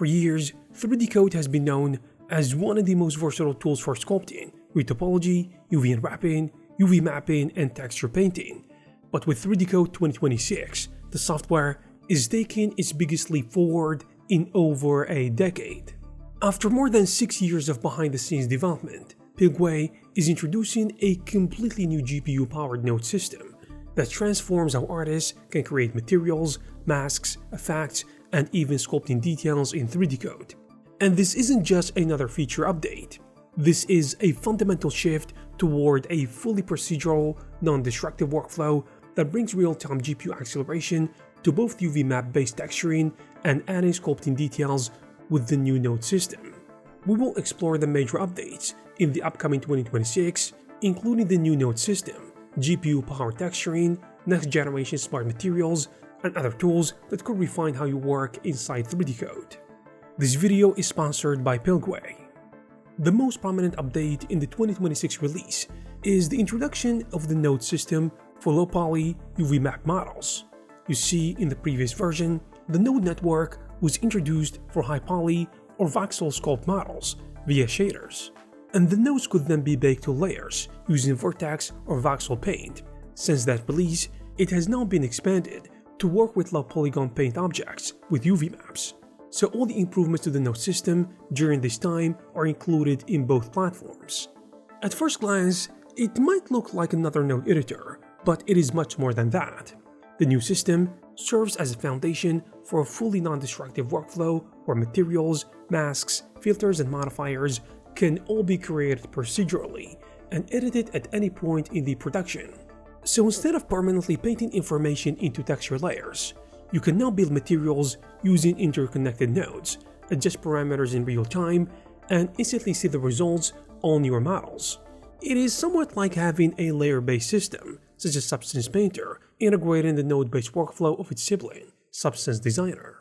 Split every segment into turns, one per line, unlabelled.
For years, 3Dcoat has been known as one of the most versatile tools for sculpting, retopology, UV unwrapping, UV mapping, and texture painting. But with 3Dcoat 2026, the software is taking its biggest leap forward in over a decade. After more than 6 years of behind-the-scenes development, Pilgway is introducing a completely new GPU-powered node system that transforms how artists can create materials, masks, effects, and even sculpting details in 3Dcoat. And this isn't just another feature update. This is a fundamental shift toward a fully procedural, non-destructive workflow that brings real-time GPU acceleration to both UV map-based texturing and adding sculpting details with the new node system. We will explore the major updates in the upcoming 2026, including the new node system, GPU-powered texturing, next-generation smart materials, and other tools that could refine how you work inside 3Dcoat. This video is sponsored by Pilgway. The most prominent update in the 2026 release is the introduction of the node system for low-poly UV map models. You see, in the previous version, the node network was introduced for high-poly or voxel sculpt models via shaders, and the nodes could then be baked to layers using vertex or voxel paint. Since that release, it has now been expanded to work with low polygon paint objects with UV maps. So all the improvements to the node system during this time are included in both platforms. At first glance, it might look like another node editor, but it is much more than that. The new system serves as a foundation for a fully non-destructive workflow where materials, masks, filters, and modifiers can all be created procedurally and edited at any point in the production. So instead of permanently painting information into texture layers, you can now build materials using interconnected nodes, adjust parameters in real time, and instantly see the results on your models. It is somewhat like having a layer-based system, such as Substance Painter, integrating the node-based workflow of its sibling, Substance Designer.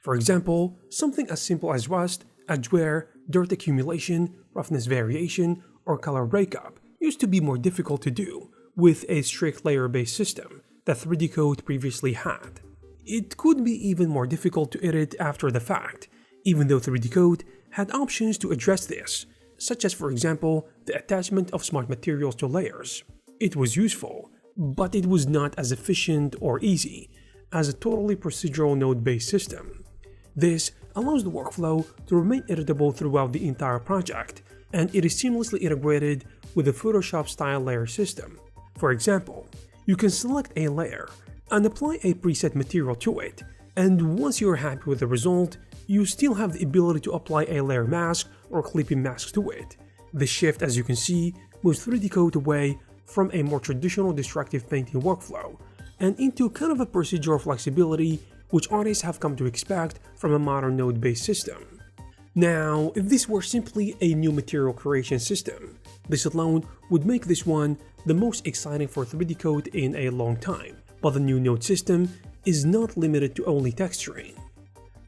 For example, something as simple as rust, edge wear, dirt accumulation, roughness variation, or color breakup used to be more difficult to do with a strict layer-based system that 3Dcoat previously had. It could be even more difficult to edit after the fact, even though 3Dcoat had options to address this, such as, for example, the attachment of smart materials to layers. It was useful, but it was not as efficient or easy as a totally procedural node-based system. This allows the workflow to remain editable throughout the entire project, and it is seamlessly integrated with the Photoshop-style layer system. For example, you can select a layer and apply a preset material to it, and once you're happy with the result, you still have the ability to apply a layer mask or clipping mask to it. This shift, as you can see, moves 3Dcoat away from a more traditional destructive painting workflow and into kind of a procedural flexibility which artists have come to expect from a modern node-based system. Now, if this were simply a new material creation system, this alone would make this one the most exciting for 3Dcoat in a long time, but the new node system is not limited to only texturing.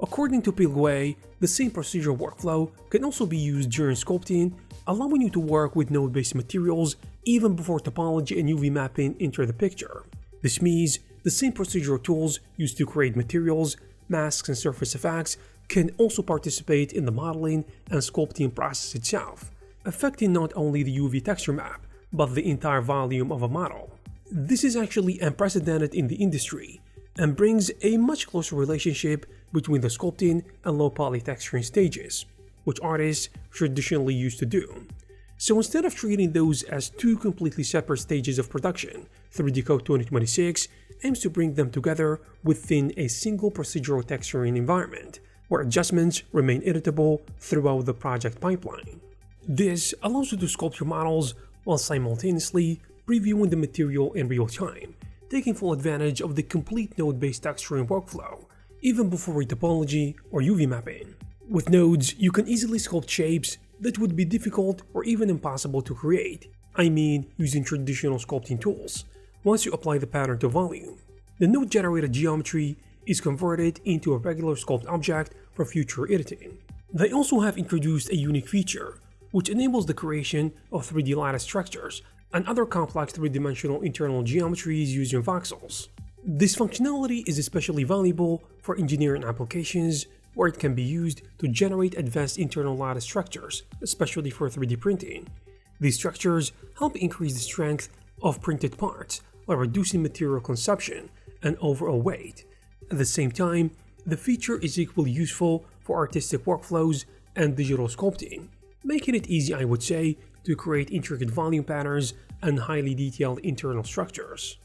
According to Pilgway, the same procedural workflow can also be used during sculpting, allowing you to work with node-based materials even before topology and UV mapping enter the picture. This means the same procedural tools used to create materials, masks, and surface effects can also participate in the modeling and sculpting process itself, affecting not only the UV texture map, but the entire volume of a model. This is actually unprecedented in the industry and brings a much closer relationship between the sculpting and low-poly texturing stages, which artists traditionally used to do. So instead of treating those as two completely separate stages of production, 3Dcoat 2026 aims to bring them together within a single procedural texturing environment, where adjustments remain editable throughout the project pipeline. This allows you to sculpt your models while simultaneously previewing the material in real time, taking full advantage of the complete node-based texturing workflow, even before retopology or UV mapping. With nodes, you can easily sculpt shapes that would be difficult or even impossible to create, using traditional sculpting tools. Once you apply the pattern to volume, the node-generated geometry is converted into a regular sculpt object for future editing. They also have introduced a unique feature, which enables the creation of 3D lattice structures and other complex 3-dimensional internal geometries using voxels. This functionality is especially valuable for engineering applications where it can be used to generate advanced internal lattice structures, especially for 3D printing. These structures help increase the strength of printed parts while reducing material consumption and overall weight. At the same time, the feature is equally useful for artistic workflows and digital sculpting, making it easy, I would say, to create intricate volume patterns and highly detailed internal structures.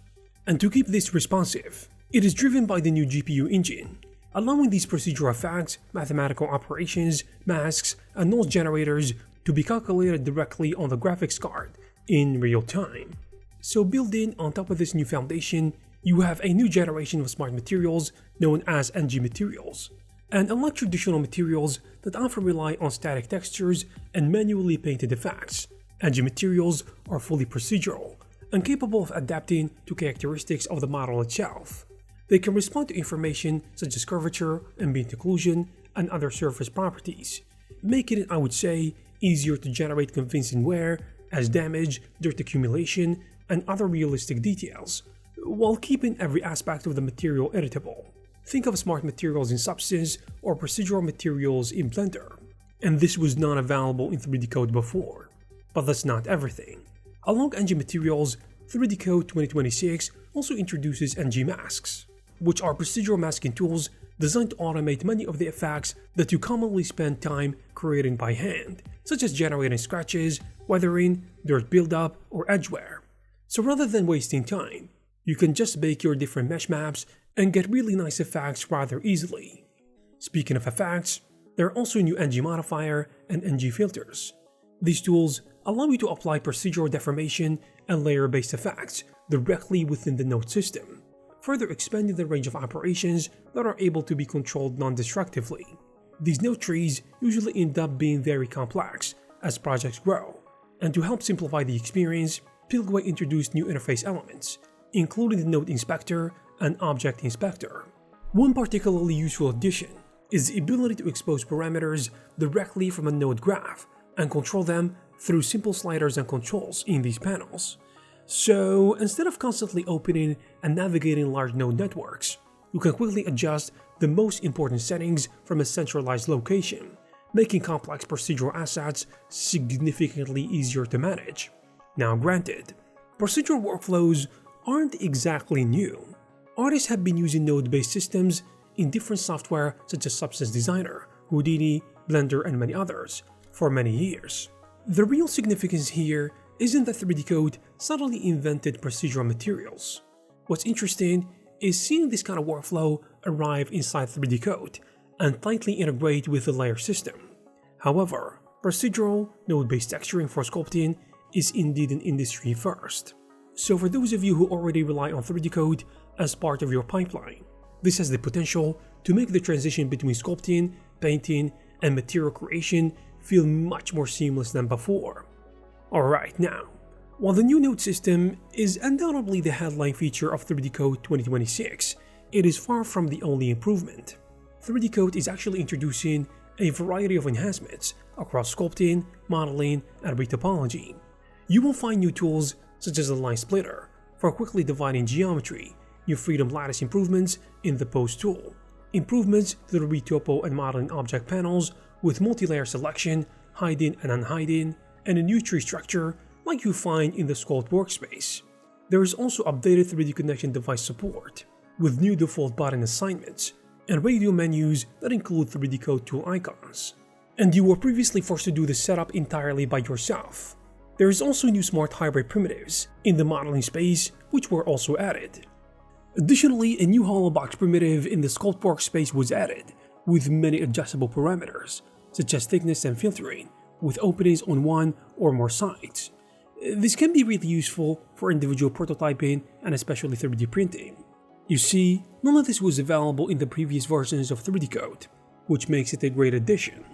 And to keep this responsive, it is driven by the new GPU engine, allowing these procedural effects, mathematical operations, masks, and noise generators to be calculated directly on the graphics card in real time. So built in on top of this new foundation, you have a new generation of smart materials known as NG materials. And unlike traditional materials that often rely on static textures and manually painted effects, NG materials are fully procedural and capable of adapting to characteristics of the model itself. They can respond to information such as curvature, ambient occlusion, and other surface properties, making it, I would say, easier to generate convincing wear as damage, dirt accumulation, and other realistic details, while keeping every aspect of the material editable. Think of smart materials in Substance or procedural materials in Blender. And this was not available in 3Dcoat before. But that's not everything. Along NG materials, 3Dcoat 2026 also introduces NG masks, which are procedural masking tools designed to automate many of the effects that you commonly spend time creating by hand, such as generating scratches, weathering, dirt buildup, or edge wear. So rather than wasting time, you can just bake your different mesh maps and get really nice effects rather easily. Speaking of effects, there are also new NG modifier and NG filters. These tools allow you to apply procedural deformation and layer-based effects directly within the node system, further expanding the range of operations that are able to be controlled non-destructively. These node trees usually end up being very complex as projects grow, and to help simplify the experience, Pilgway introduced new interface elements, including the Node Inspector and Object Inspector. One particularly useful addition is the ability to expose parameters directly from a node graph and control them through simple sliders and controls in these panels. So instead of constantly opening and navigating large node networks, you can quickly adjust the most important settings from a centralized location, making complex procedural assets significantly easier to manage. Now granted, procedural workflows aren't exactly new. Artists have been using node-based systems in different software such as Substance Designer, Houdini, Blender, and many others for many years. The real significance here isn't that 3Dcoat suddenly invented procedural materials. What's interesting is seeing this kind of workflow arrive inside 3Dcoat and tightly integrate with the layer system. However, procedural, node-based texturing for sculpting is indeed an industry first. So for those of you who already rely on 3Dcoat as part of your pipeline, this has the potential to make the transition between sculpting, painting, and material creation feel much more seamless than before. Alright, now, while the new node system is undoubtedly the headline feature of 3Dcoat 2026, it is far from the only improvement. 3Dcoat is actually introducing a variety of enhancements across sculpting, modeling, and retopology. You will find new tools such as the line splitter for quickly dividing geometry, new freedom lattice improvements in the pose tool, improvements to the retopo and modeling object panels with multi-layer selection, hiding and unhiding, and a new tree structure like you find in the Sculpt workspace. There is also updated 3D connection device support, with new default button assignments, and radio menus that include 3Dcoat tool icons. And you were previously forced to do the setup entirely by yourself. There is also new smart hybrid primitives in the modeling space, which were also added. Additionally, a new hollow box primitive in the Sculpt workspace was added, with many adjustable parameters, such as thickness and filtering, with openings on one or more sides. This can be really useful for individual prototyping and especially 3D printing. You see, none of this was available in the previous versions of 3Dcoat, which makes it a great addition.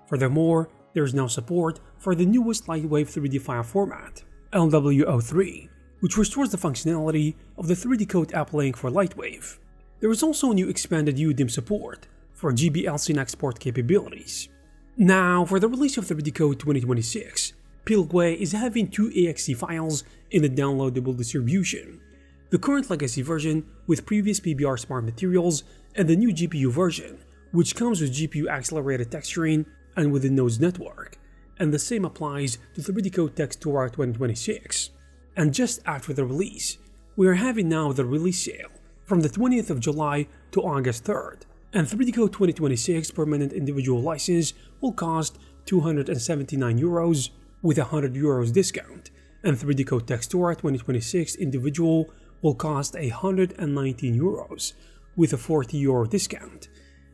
Furthermore, there is now support for the newest Lightwave 3D file format, LWO3, which restores the functionality of the 3Dcoat app link for Lightwave. There is also new expanded UDIM support for GBLC export capabilities. Now, for the release of 3Dcoat 2026, Pilgway is having two AXE files in the downloadable distribution: the current legacy version with previous PBR smart materials and the new GPU version which comes with GPU accelerated texturing and with the nodes network, and the same applies to 3Dcoat Textura 2026. And just after the release, we are having now the release sale from the 20th of July to August 3rd, and 3Dcoat 2026 permanent individual license will cost €279 with a €100 discount, and 3Dcoat Textura 2026 individual will cost €119 with a €40 discount,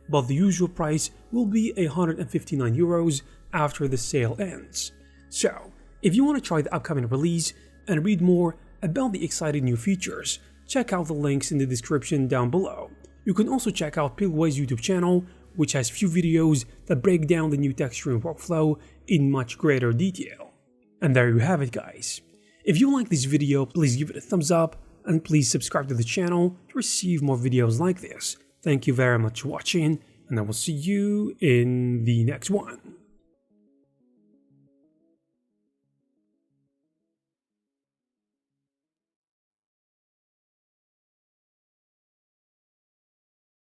but the usual price will be €159 after the sale ends. So, if you want to try the upcoming release and read more about the exciting new features, check out the links in the description down below. You can also check out Pigway's YouTube channel, which has few videos that break down the new texturing workflow in much greater detail. And there you have it, guys. If you like this video, please give it a thumbs up and please subscribe to the channel to receive more videos like this. Thank you very much for watching, and I will see you in the next one.